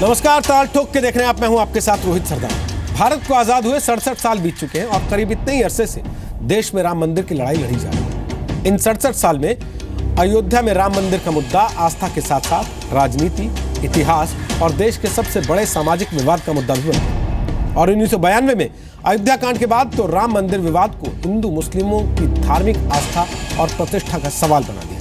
नमस्कार, ताल ठोक के देख रहे हैं आप। मैं हूं आपके साथ रोहित सरदार। भारत को आजाद हुए 67 साल बीत चुके हैं और करीब इतने ही अरसे से देश में राम मंदिर की लड़ाई लड़ी जा रही है। इन 67 साल में अयोध्या में राम मंदिर का मुद्दा आस्था के साथ साथ राजनीति, इतिहास और देश के सबसे बड़े सामाजिक विवाद का मुद्दा भी बन गया। और 1992 में अयोध्या कांड के बाद तो राम मंदिर विवाद को हिंदू मुस्लिमों की धार्मिक आस्था और प्रतिष्ठा का सवाल बना दिया।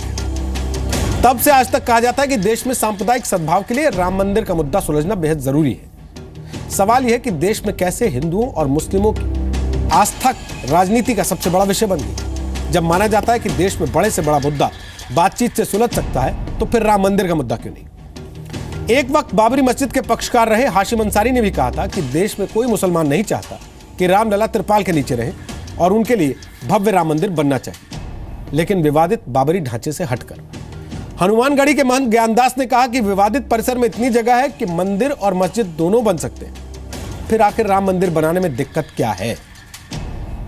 तब से आज तक कहा जाता है कि देश में सांप्रदायिक सद्भाव के लिए राम मंदिर का मुद्दा सुलझना बेहद जरूरी है। सवाल यह है कि देश में कैसे हिंदुओं और मुस्लिमों की आस्था राजनीति का सबसे बड़ा विषय बन गई। जब माना जाता है कि देश में बड़े से बड़ा मुद्दा बातचीत से सुलझ सकता है, तो फिर राम मंदिर का मुद्दा क्यों नहीं। एक वक्त बाबरी मस्जिद के पक्षकार रहे हाशिम अंसारी ने भी कहा था कि देश में कोई मुसलमान नहीं चाहता कि रामलला त्रिपाल के नीचे रहे और उनके लिए भव्य राम मंदिर बनना चाहिए। लेकिन विवादित बाबरी ढांचे से हटकर हनुमानगढ़ी के महंत ज्ञानदास ने कहा कि विवादित परिसर में इतनी जगह है कि मंदिर और मस्जिद दोनों बन सकते हैं। फिर आखिर राम मंदिर बनाने में दिक्कत क्या है।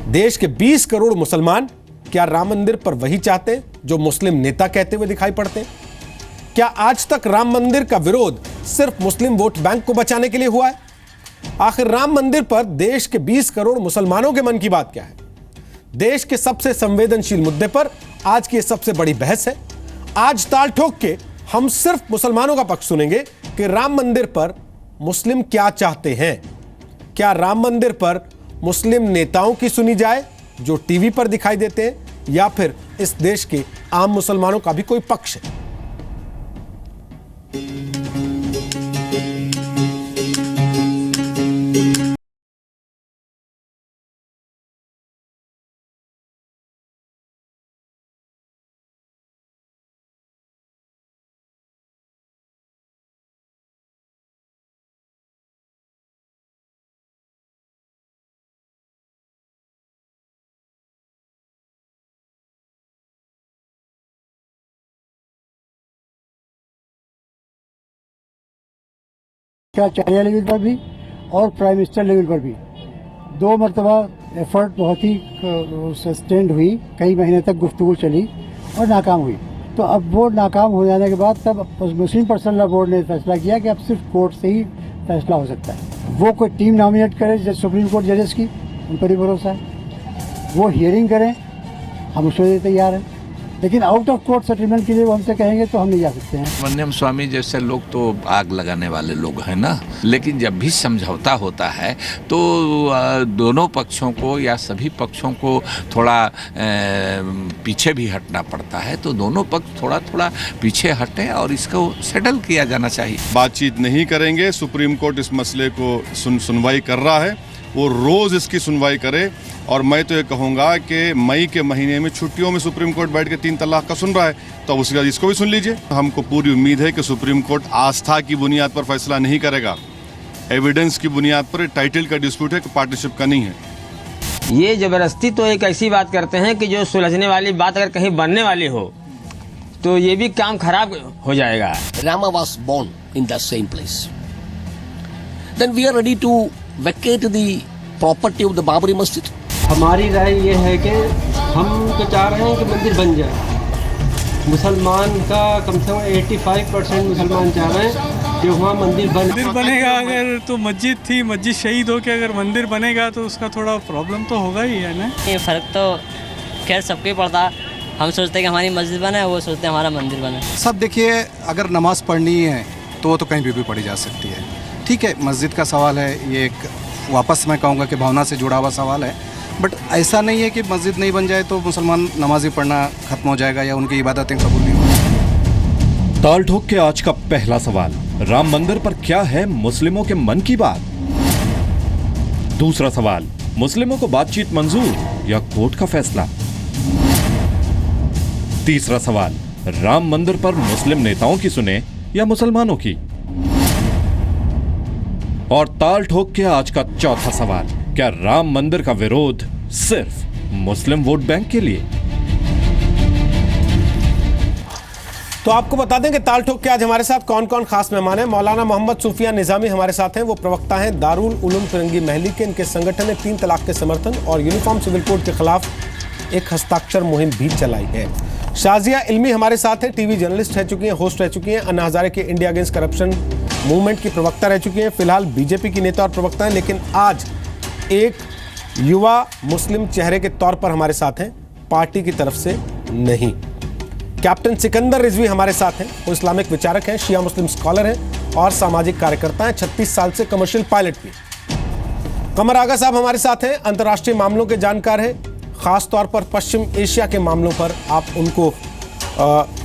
देश के 20 करोड़ मुसलमान क्या राम मंदिर पर वही चाहते हैं जो मुस्लिम नेता कहते हुए दिखाई पड़ते हैं? क्या आज तक राम मंदिर का विरोध सिर्फ मुस्लिम वोट बैंक को बचाने के लिए हुआ है? आखिर राम मंदिर पर देश के 20 करोड़ मुसलमानों के मन की बात क्या है? देश के सबसे संवेदनशील मुद्दे पर आज की सबसे बड़ी बहस है। आज ताल ठोक के हम सिर्फ मुसलमानों का पक्ष सुनेंगे कि राम मंदिर पर मुस्लिम क्या चाहते हैं। क्या राम मंदिर पर मुस्लिम नेताओं की सुनी जाए जो टीवी पर दिखाई देते हैं, या फिर इस देश के आम मुसलमानों का भी कोई पक्ष है? आचार्य लेवल पर भी और प्राइम मिनिस्टर लेवल पर भी 2 मरतबा एफर्ट बहुत ही सस्टेंड हुई, कई महीने तक गुफ्तगू चली और नाकाम हुई। तो अब वो नाकाम हो जाने के बाद तब मुस्लिम पर्सनल लॉ बोर्ड ने फैसला किया कि अब सिर्फ कोर्ट से ही फैसला हो सकता है। वो कोई टीम नॉमिनेट करे सुप्रीम कोर्ट जजेस की, उन पर ही भरोसा है। वो हियरिंग करें, हम उसके लिए तैयार हैं। लेकिन आउट ऑफ कोर्ट सेटलमेंट के लिए वो हमसे कहेंगे तो हम नहीं जा सकते हैं। वन्यम स्वामी जैसे लोग तो आग लगाने वाले लोग हैं ना, लेकिन जब भी समझौता होता है तो दोनों पक्षों को या सभी पक्षों को थोड़ा पीछे भी हटना पड़ता है। तो दोनों पक्ष थोड़ा थोड़ा पीछे हटें और इसको सेटल किया जाना चाहिए। बातचीत नहीं करेंगे। सुप्रीम कोर्ट इस मसले को सुनवाई कर रहा है, वो रोज इसकी सुनवाई करे। और मैं तो ये कहूँगा कि मई के महीने में छुट्टियों में सुप्रीम कोर्ट बैठ के 3 तलाक का सुन रहा है, तो उसके बाद इसको भी सुन लीजिए। हमको पूरी उम्मीद है कि सुप्रीम कोर्ट आस्था की बुनियाद पर फैसला नहीं करेगा, एविडेंस की बुनियाद पर। टाइटल का डिस्प्यूट है कि पार्टनरशिप का नहीं है। ये जबरदस्ती तो एक ऐसी बात करते हैं कि जो सुलझने वाली बात अगर कहीं बनने वाली हो तो ये भी काम खराब हो जाएगा। Rama was born in the same place. Then we are ready to vacate the property of the Babri Masjid. हमारी राय ये है कि हम तो चाह रहे हैं कि मंदिर बन जाए। मुसलमान का कम से कम 85% मुसलमान चाह रहे हैं कि वहाँ मंदिर बनेगा। अगर तो मस्जिद थी, मस्जिद शहीद हो के अगर मंदिर बनेगा तो उसका थोड़ा प्रॉब्लम तो होगा ही है ना। ये फ़र्क तो खैर सबको ही पड़ता। हम सोचते हैं कि हमारी मस्जिद बने, वो सोचते हैं हमारा मंदिर बने। सब देखिए, अगर नमाज़ पढ़नी है तो वो तो कहीं भी पढ़ी जा सकती है। ठीक है, मस्जिद का सवाल है, ये एक वापस मैं कहूँगा कि भावना से जुड़ा हुआ सवाल है। बट ऐसा नहीं है कि मस्जिद नहीं बन जाए तो मुसलमान नमाज़ी पढ़ना खत्म हो जाएगा या उनकी इबादतें कबूल नहीं होंगी। ताल ठोक के आज का पहला सवाल, राम मंदिर पर क्या है मुस्लिमों के मन की बात। दूसरा सवाल, मुस्लिमों को बातचीत मंजूर या कोर्ट का फैसला। तीसरा सवाल, राम मंदिर पर मुस्लिम नेताओं की सुने या मुसलमानों की। और ताल ठोक के आज का चौथा सवाल, क्या राम मंदिर का विरोध सिर्फ मुस्लिम वोट बैंक के लिए। तो आपको बता दें कि ताल ठोक के आज हमारे साथ कौन कौन खास मेहमान हैं। मौलाना मोहम्मद सूफिया निजामी हमारे साथ हैं, वो प्रवक्ता हैं दारुल उलूम फिरंगी महली के। इनके संगठन ने 3 तलाक के समर्थन और यूनिफॉर्म सिविल कोड के खिलाफ एक हस्ताक्षर मुहिम भी चलाई है। शाजिया इल्मी हमारे साथ है, टीवी जर्नलिस्ट रह चुकी हैं, होस्ट रह चुकी हैं, अन्ना हजारे के इंडिया अगेंस्ट करप्शन मूवमेंट की प्रवक्ता रह चुकी हैं, फिलहाल बीजेपी की नेता और प्रवक्ता हैं, लेकिन आज एक युवा मुस्लिम चेहरे के तौर पर हमारे साथ हैं, पार्टी की तरफ से नहीं। कैप्टन सिकंदर रिजवी हमारे साथ हैं। वो इस्लामिक विचारक हैं, शिया मुस्लिम स्कॉलर हैं और सामाजिक कार्यकर्ता हैं। 36 साल से कमर्शियल पायलट भी। कमर आगा साहब हमारे साथ हैं, अंतर्राष्ट्रीय मामलों के जानकार हैं, खास तौर पर पश्चिम एशिया के मामलों पर आप उनको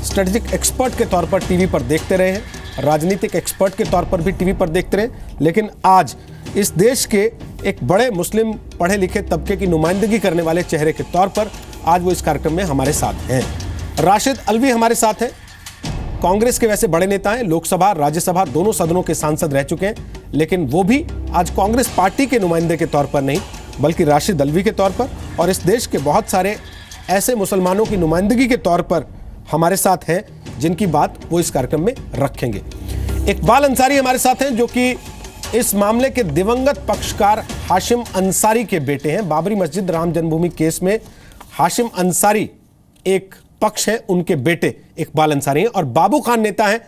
स्ट्रेटेजिक एक्सपर्ट के तौर पर टीवी पर देखते रहे हैं, राजनीतिक एक्सपर्ट के तौर पर भी टीवी पर देखते रहे, लेकिन आज इस देश के एक बड़े मुस्लिम पढ़े लिखे तबके की नुमाइंदगी करने वाले चेहरे के तौर पर आज वो इस कार्यक्रम में हमारे साथ हैं। राशिद अलवी हमारे साथ हैं, कांग्रेस के वैसे बड़े नेता हैं, लोकसभा राज्यसभा दोनों सदनों के सांसद रह चुके हैं, लेकिन वो भी आज कांग्रेस पार्टी के नुमाइंदे के तौर पर नहीं बल्कि राशिद अलवी के तौर पर और इस देश के बहुत सारे ऐसे मुसलमानों की नुमाइंदगी के तौर पर हमारे साथ हैं जिनकी बात वो इस कार्यक्रम में रखेंगे। इकबाल अंसारी हमारे साथ हैं जो कि इस मामले के दिवंगत पक्षकार हाशिम अंसारी के बेटे हैं। बाबरी मस्जिद राम जन्मभूमि केस में हाशिम अंसारी एक पक्ष है, उनके बेटे इकबाल अंसारी हैं और बाबू खान नेता हैं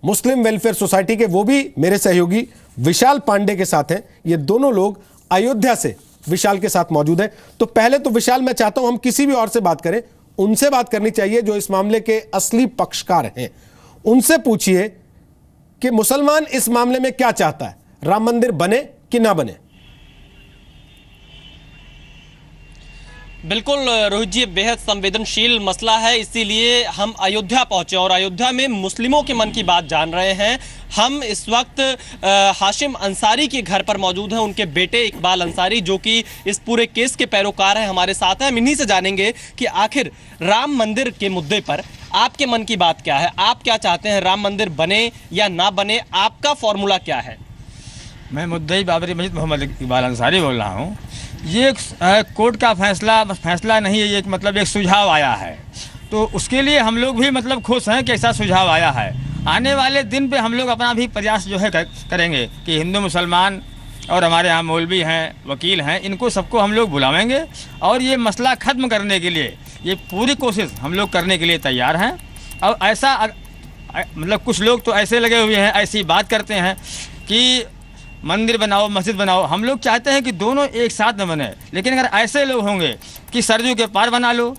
मुस्लिम वेलफेयर सोसाइटी के, वो भी मेरे सहयोगी विशाल पांडे के साथ हैं। ये दोनों लोग अयोध्या से विशाल के साथ मौजूद हैं। तो पहले तो विशाल मैं चाहता हूं हम किसी भी और से बात करें, उनसे बात करनी चाहिए जो इस मामले के असली पक्षकार हैं। उनसे पूछिए कि मुसलमान इस मामले में क्या चाहता है, राम मंदिर बने कि ना बने। बिल्कुल रोहित जी, बेहद संवेदनशील मसला है, इसीलिए हम अयोध्या पहुंचे और अयोध्या में मुस्लिमों के मन की बात जान रहे हैं। हम इस वक्त हाशिम अंसारी के घर पर मौजूद हैं, उनके बेटे इकबाल अंसारी जो कि इस पूरे केस के पैरोकार हैं, हमारे साथ हैं। हम इन्हीं से जानेंगे कि आखिर राम मंदिर के मुद्दे पर आपके मन की बात क्या है, आप क्या चाहते हैं, राम मंदिर बने या ना बने, आपका फॉर्मूला क्या है? मैं मुद्दई बाबरी मस्जिद मोहम्मद इकबाल अंसारी बोल रहा हूँ। ये कोर्ट का फैसला नहीं है, ये एक सुझाव आया है, तो उसके लिए हम लोग भी खुश हैं कि ऐसा सुझाव आया है। आने वाले दिन पे हम लोग अपना भी प्रयास जो है करेंगे कि हिंदू मुसलमान और हमारे यहाँ मौलवी हैं, वकील हैं, इनको सबको हम लोग बुलावेंगे और ये मसला ख़त्म करने के लिए ये पूरी कोशिश हम लोग करने के लिए तैयार हैं। और ऐसा कुछ लोग तो ऐसे लगे हुए हैं, ऐसी बात करते हैं कि मंदिर बनाओ मस्जिद बनाओ। हम लोग चाहते हैं कि दोनों एक साथ में बने, लेकिन अगर ऐसे लोग होंगे कि सरजू के पार बना लो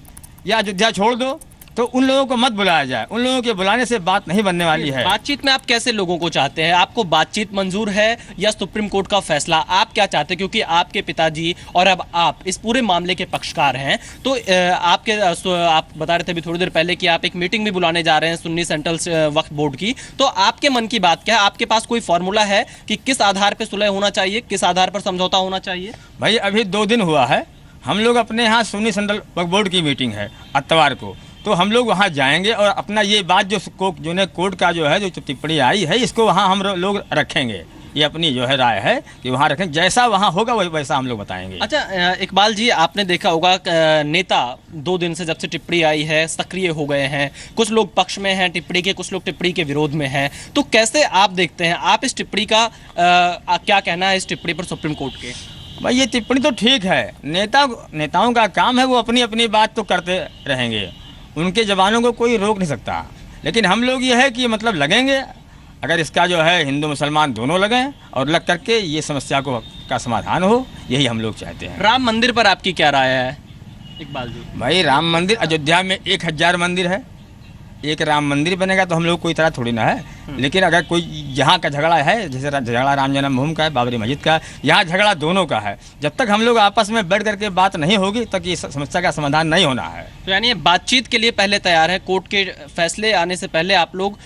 या अयोध्या छोड़ दो तो उन लोगों को मत बुलाया जाए। उन लोगों के बुलाने से बात नहीं बनने वाली है। बातचीत में आप कैसे लोगों को चाहते हैं? आपको बातचीत मंजूर है या सुप्रीम कोर्ट का फैसला? आप क्या चाहते हैं? क्योंकि आपके पिताजी और अब आप इस पूरे मामले के पक्षकार हैं, तो आप बता रहे थे अभी थोड़ी देर पहले कि आप एक मीटिंग भी बुलाने जा रहे हैं सुन्नी सेंट्रल वक्फ बोर्ड की, तो आपके मन की बात क्या है? आपके पास कोई फॉर्मूला है कि किस आधार पर सुलह होना चाहिए, किस आधार पर समझौता होना चाहिए? भाई अभी 2 दिन हुआ है, हम लोग अपने यहाँ सुन्नी सेंट्रल वक्फ बोर्ड की मीटिंग है इतवार को, तो हम लोग वहाँ जाएंगे और अपना ये बात जो कोर्ट का जो है जो टिप्पणी आई है इसको वहाँ हम लोग रखेंगे। ये अपनी जो है राय है कि वहाँ रखें, जैसा वहाँ होगा वैसा हम लोग बताएंगे। अच्छा इकबाल जी, आपने देखा होगा नेता 2 दिन से जब से टिप्पणी आई है सक्रिय हो गए हैं, कुछ लोग पक्ष में हैं टिप्पणी के, कुछ लोग टिप्पणी के विरोध में हैं, तो कैसे आप देखते हैं, आप इस टिप्पणी का क्या कहना है इस टिप्पणी पर सुप्रीम कोर्ट के? भाई ये टिप्पणी तो ठीक है, नेताओं का काम है, वो अपनी अपनी बात तो करते रहेंगे, उनके जवानों को कोई रोक नहीं सकता। लेकिन हम लोग ये है कि लगेंगे, अगर इसका जो है हिंदू मुसलमान दोनों लगें और लग करके ये समस्या का समाधान हो, यही हम लोग चाहते हैं। राम मंदिर पर आपकी क्या राय है इकबाल जी? भाई राम मंदिर, अयोध्या में 1000 मंदिर है, एक राम मंदिर बनेगा तो हम लोग कोई तरह थोड़ी ना है। लेकिन अगर कोई यहाँ का झगड़ा है, जैसे झगड़ा राम जन्मभूमि का है, बाबरी मस्जिद का है, यहाँ झगड़ा दोनों का है, जब तक हम लोग आपस में बैठ करके बात नहीं होगी तक ये समस्या का समाधान नहीं होना है। तो यानी बातचीत के लिए पहले तैयार है, कोर्ट के फैसले आने से पहले आप लोग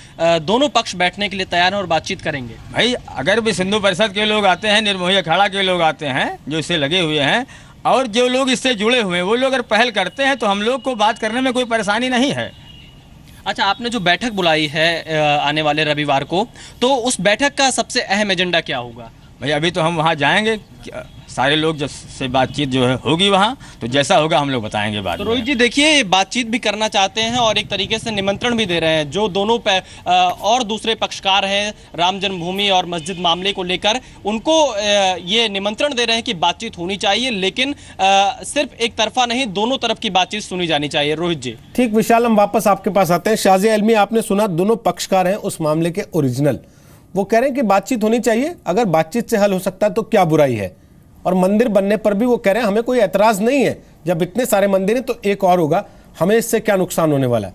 दोनों पक्ष बैठने के लिए तैयार हैं और बातचीत करेंगे? भाई अगर भी सिंधु परिषद के लोग आते हैं, निर्मोही अखाड़ा के लोग आते हैं जो इससे लगे हुए हैं और जो लोग इससे जुड़े हुए हैं, वो लोग अगर पहल करते हैं तो हम लोग को बात करने में कोई परेशानी नहीं है। अच्छा, आपने जो बैठक बुलाई है आने वाले रविवार को, तो उस बैठक का सबसे अहम एजेंडा क्या होगा? भाई अभी तो हम वहाँ जाएंगे, सारे लोग से बातचीत जो है होगी वहाँ, तो जैसा होगा हम लोग बताएंगे बात। तो रोहित जी देखिए, बातचीत भी करना चाहते हैं और एक तरीके से निमंत्रण भी दे रहे हैं जो दोनों और दूसरे पक्षकार हैं राम जन्मभूमि और मस्जिद मामले को लेकर, उनको ये निमंत्रण दे रहे हैं कि बातचीत होनी चाहिए, लेकिन सिर्फ एक तरफा नहीं, दोनों तरफ की बातचीत सुनी जानी चाहिए। रोहित जी ठीक, विशाल हम वापस आपके पास आते हैं। शाज़िया इल्मी, आपने सुना दोनों पक्षकार हैं उस मामले के ओरिजिनल, वो कह रहे हैं कि बातचीत होनी चाहिए, अगर बातचीत से हल हो सकता है तो क्या बुराई है। और मंदिर बनने पर भी वो कह रहे हैं हमें कोई एतराज नहीं है, जब इतने सारे मंदिर हैं तो एक और होगा, हमें इससे क्या नुकसान होने वाला है।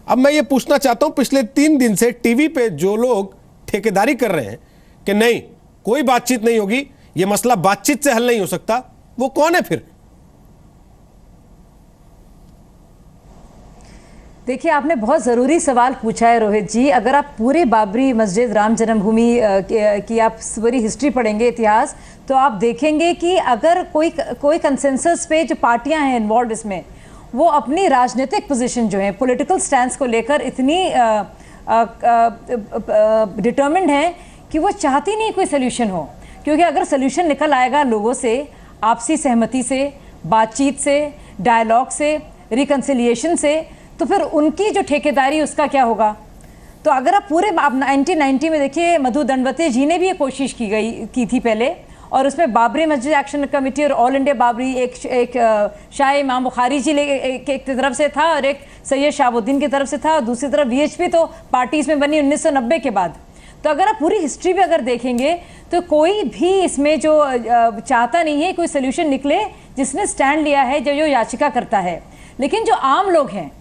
अब मैं ये पूछना चाहता हूं, पिछले 3 दिन से टीवी पे जो लोग ठेकेदारी कर रहे हैं कि नहीं कोई बातचीत नहीं होगी, ये मसला बातचीत से हल नहीं हो सकता, वो कौन है फिर? देखिए, आपने बहुत ज़रूरी सवाल पूछा है रोहित जी। अगर आप पूरे बाबरी मस्जिद, राम जन्मभूमि की आप पूरी हिस्ट्री पढ़ेंगे, इतिहास, तो आप देखेंगे कि अगर कोई कंसेंसस पे जो पार्टियां हैं इन्वॉल्व इसमें, वो अपनी राजनीतिक पोजीशन जो है, पॉलिटिकल स्टैंड को लेकर इतनी डिटर्मिन्ड है कि वो चाहती नहीं कोई सोल्यूशन हो। क्योंकि अगर सोल्यूशन निकल आएगा लोगों से, आपसी सहमति से, बातचीत से, डायलॉग से, रिकन्सिलिएशन से, तो फिर उनकी जो ठेकेदारी उसका क्या होगा। तो अगर आप पूरे 1990 में देखिए, मधु दंडवते जी ने भी ये कोशिश की थी पहले, और उसमें बाबरी मस्जिद एक्शन कमेटी और ऑल इंडिया बाबरी एक शाह इमाम बुखारी जी एक तरफ से था और एक सैयद शहाबुद्दीन की तरफ से था, और दूसरी तरफ वीएचपी तो पार्टी इसमें बनी 1990 के बाद। तो अगर आप पूरी हिस्ट्री भी अगर देखेंगे तो कोई भी इसमें जो चाहता नहीं है कोई सोल्यूशन निकले, जिसने स्टैंड लिया है, जो याचिका करता है। लेकिन जो आम लोग हैं,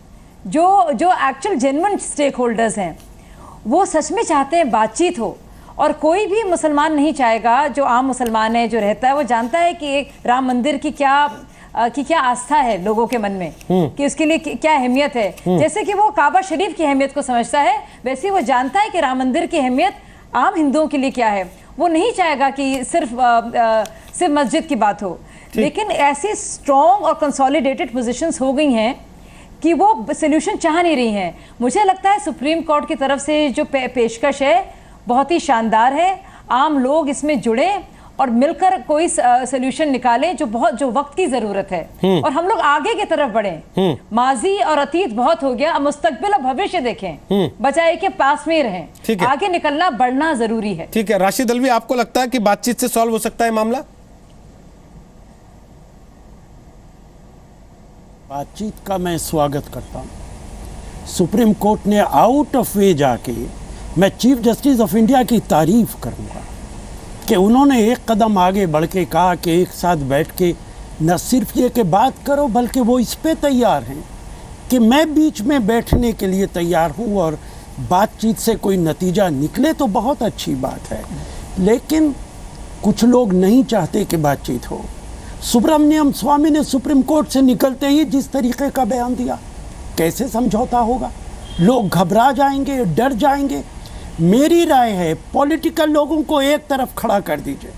जो एक्चुअल जेन्युइन स्टेक होल्डर्स हैं, वो सच में चाहते हैं बातचीत हो। और कोई भी मुसलमान नहीं चाहेगा, जो आम मुसलमान है, जो रहता है, वो जानता है कि एक राम मंदिर की क्या आस्था है लोगों के मन में, कि उसके लिए क्या अहमियत है। जैसे कि वो काबा शरीफ की अहमियत को समझता है, वैसे वो जानता है कि राम मंदिर की अहमियत आम हिंदुओं के लिए क्या है। वो नहीं चाहेगा कि सिर्फ मस्जिद की बात हो। लेकिन ऐसी स्ट्रॉन्ग और कंसोलिडेटेड पोजीशंस हो गई हैं कि वो सोल्यूशन चाह नहीं रही हैं। मुझे लगता है सुप्रीम कोर्ट की तरफ से जो पेशकश है बहुत ही शानदार है। आम लोग इसमें जुड़े और मिलकर कोई सोल्यूशन निकालें, जो वक्त की जरूरत है, और हम लोग आगे की तरफ बढ़ें। माजी और अतीत बहुत हो गया, अब मुस्तकबिल और भविष्य देखें, बचाए के पास में ही रहें। आगे निकलना, बढ़ना जरूरी है। ठीक है, राशिद अलवी, आपको लगता है कि बातचीत से सॉल्व हो सकता है मामला? बातचीत का मैं स्वागत करता हूँ। सुप्रीम कोर्ट ने आउट ऑफ वे जाके, मैं चीफ जस्टिस ऑफ इंडिया की तारीफ करूँगा कि उन्होंने एक कदम आगे बढ़ के कहा कि एक साथ बैठ के न सिर्फ ये कि बात करो, बल्कि वो इस पे तैयार हैं कि मैं बीच में बैठने के लिए तैयार हूँ, और बातचीत से कोई नतीजा निकले तो बहुत अच्छी बात है। लेकिन कुछ लोग नहीं चाहते कि बातचीत हो। सुब्रमण्यम स्वामी ने सुप्रीम कोर्ट से निकलते ही जिस तरीके का बयान दिया, कैसे समझौता होगा? लोग घबरा जाएंगे, डर जाएंगे। मेरी राय है, पॉलिटिकल लोगों को एक तरफ खड़ा कर दीजिए,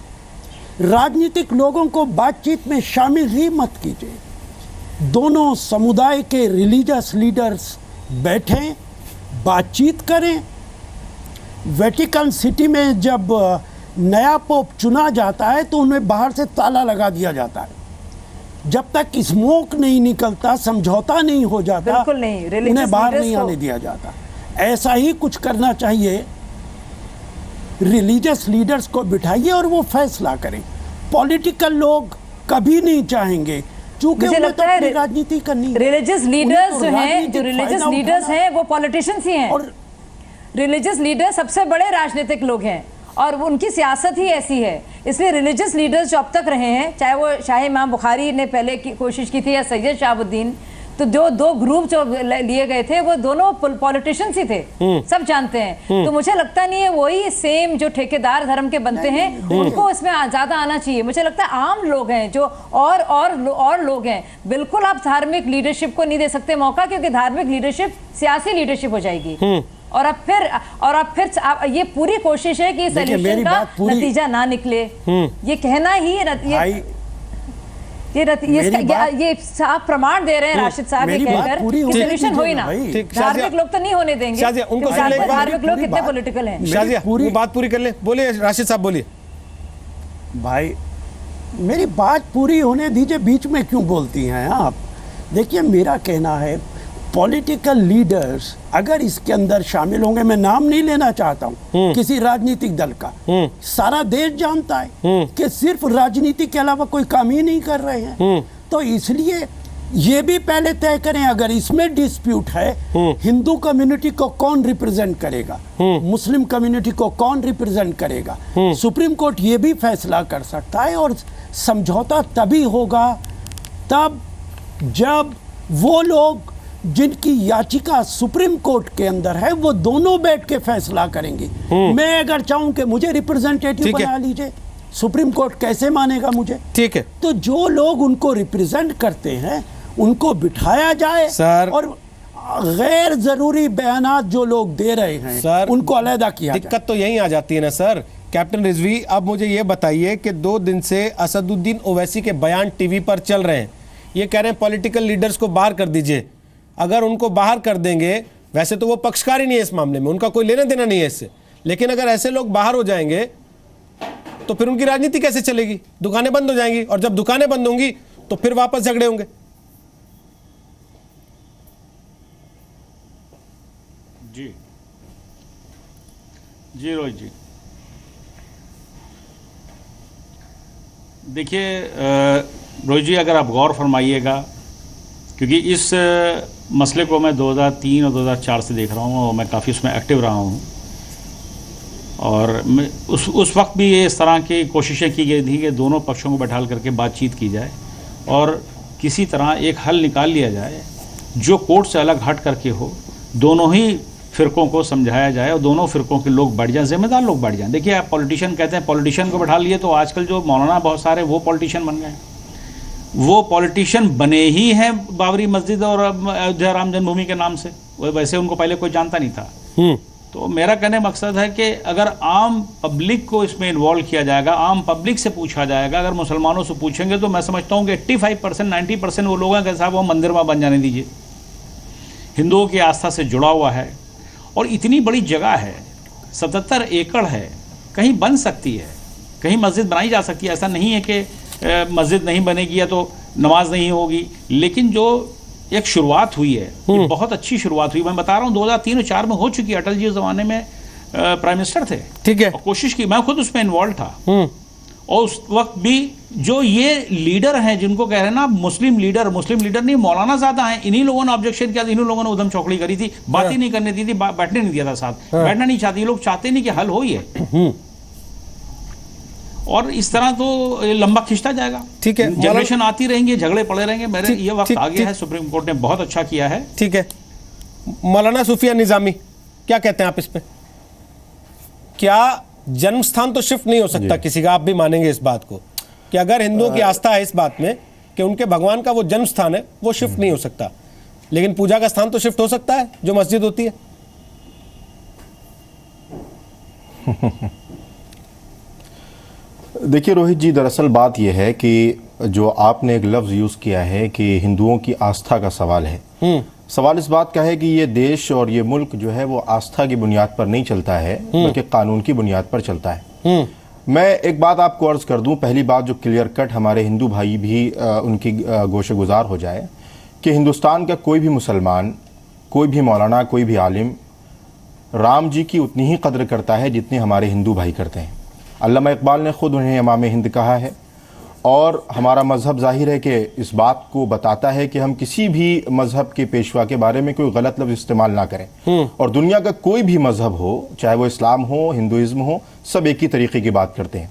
राजनीतिक लोगों को बातचीत में शामिल ही मत कीजिए। दोनों समुदाय के रिलीजियस लीडर्स बैठें, बातचीत करें। वेटिकन सिटी में जब नया पोप चुना जाता है तो उन्हें बाहर से ताला लगा दिया जाता है। जब तक स्मोक नहीं निकलता, समझौता नहीं हो जाता, बिल्कुल नहीं, उन्हें बाहर नहीं आने दिया जाता। ऐसा ही कुछ करना चाहिए। रिलीजियस लीडर्स को बिठाइए और वो फैसला करें। पॉलिटिकल लोग कभी नहीं चाहेंगे, क्योंकि मुझे लगता है राजनीति करनी। रिलीजियस लीडर्स जो हैं, जो रिलीजियस लीडर्स हैं, वो पॉलिटिशियंस ही हैं। और रिलीजियस लीडर सबसे बड़े राजनीतिक लोग हैं, और उनकी सियासत ही ऐसी है। इसलिए रिलीजियस लीडर्स जो अब तक रहे हैं, चाहे वो शाह इमाम बुखारी ने पहले की कोशिश की थी या सैयद शहाबुद्दीन, तो जो दो ग्रुप जो लिए गए थे वो दोनों पॉलिटिशियंस ही थे, सब जानते हैं। तो मुझे लगता नहीं है वही सेम जो ठेकेदार धर्म के बनते हैं उनको इसमें ज्यादा आना चाहिए। मुझे लगता है आम लोग हैं जो और लोग हैं। बिल्कुल आप धार्मिक लीडरशिप को नहीं दे सकते मौका, क्योंकि धार्मिक लीडरशिप सियासी लीडरशिप हो जाएगी। और अब फिर ये पूरी कोशिश है कि सोल्यूशन का नतीजा ना निकले। ये कहना ही ये साफ प्रमाण दे रहे हैं राशिद साहब ये कहकर कि सोल्यूशन हो ही ना। धार्मिक लोग तो नहीं होने देंगे, धार्मिक लोग कितने पॉलिटिकल हैं। शाजिया, पूरी बात पूरी कर ले। बोलिए राशिद साहब, बोलिए। भाई मेरी बात पूरी होने दीजिए, बीच में क्यों बोलती हैं आप? देखिए, मेरा कहना है पॉलिटिकल लीडर्स अगर इसके अंदर शामिल होंगे, मैं नाम नहीं लेना चाहता हूँ किसी राजनीतिक दल का, सारा देश जानता है कि सिर्फ राजनीति के अलावा कोई काम ही नहीं कर रहे हैं। तो इसलिए ये भी पहले तय करें, अगर इसमें डिस्प्यूट है हिंदू कम्युनिटी को कौन रिप्रेजेंट करेगा, मुस्लिम कम्युनिटी को कौन रिप्रेजेंट करेगा, सुप्रीम कोर्ट ये भी फैसला कर सकता है। और समझौता तभी होगा तब जब वो लोग जिनकी याचिका सुप्रीम कोर्ट के अंदर है वो दोनों बैठ के फैसला करेंगे। मैं अगर चाहूं कि मुझे रिप्रेजेंटेटिव बना लीजिए, सुप्रीम कोर्ट कैसे मानेगा मुझे? ठीक है, तो जो लोग उनको रिप्रेजेंट करते हैं उनको बिठाया जाए सर, और गैर जरूरी बयानात जो लोग दे रहे हैं सर उनको अलहदा किया जाए। दिक्कत तो यही आ जाती है ना सर। कैप्टन रिजवी, अब मुझे ये बताइए कि 2 दिन से असदुद्दीन ओवैसी के बयान टीवी पर चल रहे हैं, ये कह रहे हैं पॉलिटिकल लीडर्स को बाहर कर दीजिए। अगर उनको बाहर कर देंगे, वैसे तो वो पक्षकार ही नहीं है इस मामले में, उनका कोई लेना देना नहीं है इससे, लेकिन अगर ऐसे लोग बाहर हो जाएंगे तो फिर उनकी राजनीति कैसे चलेगी? दुकानें बंद हो जाएंगी, और जब दुकानें बंद होंगी तो फिर वापस झगड़े होंगे। जी रोहित जी, देखिए रोहित जी, अगर आप गौर फरमाइएगा, क्योंकि इस मसले को मैं 2003 और 2004 से देख रहा हूँ और मैं काफ़ी उसमें एक्टिव रहा हूँ, और उस वक्त भी ये इस तरह की कोशिशें की गई थी कि दोनों पक्षों को बैठाल करके बातचीत की जाए और किसी तरह एक हल निकाल लिया जाए जो कोर्ट से अलग हट करके हो, दोनों ही फिरकों को समझाया जाए और दोनों फिरकों के लोग बैठ जाएं, जिम्मेदार लोग बैठ जाएं। देखिए, आप पॉलिटिशियन कहते हैं, पॉलिटिशियन को बैठा लिए तो आजकल जो मौलाना बहुत सारे वो पॉलिटिशियन बन गए। वो पॉलिटिशियन बने ही हैं बाबरी मस्जिद और अयोध्या राम जन्मभूमि के नाम से, वैसे उनको पहले कोई जानता नहीं था। तो मेरा कहने मकसद है कि अगर आम पब्लिक को इसमें इन्वॉल्व किया जाएगा, आम पब्लिक से पूछा जाएगा, अगर मुसलमानों से पूछेंगे तो मैं समझता हूँ कि 85% 90% वो लोग हैं कि साहब वो मंदिर में बन जाने दीजिए, हिंदुओं की आस्था से जुड़ा हुआ है और इतनी बड़ी जगह है, 77 एकड़ है, कहीं बन सकती है, कहीं मस्जिद बनाई जा सकती है। ऐसा नहीं है कि मस्जिद नहीं बनेगी या तो नमाज नहीं होगी, लेकिन जो एक शुरुआत हुई है, ये बहुत अच्छी शुरुआत हुई। मैं बता रहा हूँ 2003 और 2004 में हो चुकी है, अटल जी उस जमाने में प्राइम मिनिस्टर थे, ठीक है, और कोशिश की, मैं खुद उसमें इन्वॉल्व था। और उस वक्त भी जो ये लीडर हैं जिनको कह रहे हैं ना मुस्लिम लीडर नहीं, मौलाना ज़्यादा हैं, इन्हीं लोगों ने ऑब्जेक्शन किया, इन्हीं लोगों ने उधम चौकड़ी करी थी, बात ही नहीं करने दी थी, बैठने नहीं दिया था साथ, बैठना नहीं चाहती, ये लोग चाहते नहीं कि हल हो ही है। और इस तरह तो लंबा खिंचता जाएगा, ठीक है, जनरेशन आती रहेंगी, झगड़े पड़े रहेंगे। मेरे ये वक्त आ गया है, सुप्रीम कोर्ट ने बहुत अच्छा किया है। ठीक है, मौलाना सूफिया निजामी, क्या कहते हैं आप इस पे? क्या जन्म स्थान तो शिफ्ट नहीं हो सकता किसी का? आप भी मानेंगे इस बात को कि अगर हिंदुओं की आस्था है इस बात में कि उनके भगवान का वो जन्म स्थान है, वो शिफ्ट नहीं हो सकता, लेकिन पूजा का स्थान तो शिफ्ट हो सकता है, जो मस्जिद होती है। देखिए रोहित जी, दरअसल बात यह है कि जो आपने एक लफ्ज़ यूज़ किया है कि हिंदुओं की आस्था का सवाल है, सवाल इस बात का है कि ये देश और ये मुल्क जो है वो आस्था की बुनियाद पर नहीं चलता है, बल्कि कानून की बुनियाद पर चलता है। मैं एक बात आपको अर्ज़ कर दूं, पहली बात जो क्लियर कट हमारे हिंदू भाई भी उनकी गोशे गुजार हो जाए कि हिंदुस्तान का कोई भी मुसलमान, कोई भी मौलाना, कोई भी आलिम राम जी की उतनी ही कदर करता है जितनी हमारे हिंदू भाई करते हैं। अल्लामा इकबाल ने ख़ुद उन्हें इमाम हिंद कहा है, और हमारा मज़हब ज़ाहिर है कि इस बात को बताता है कि हम किसी भी मज़हब के पेशवा के बारे में कोई गलत लफ्ज़ इस्तेमाल ना करें। और दुनिया का कोई भी मज़हब हो, चाहे वो इस्लाम हो, हिंदुइज़्म हो, सब एक ही तरीके की बात करते हैं।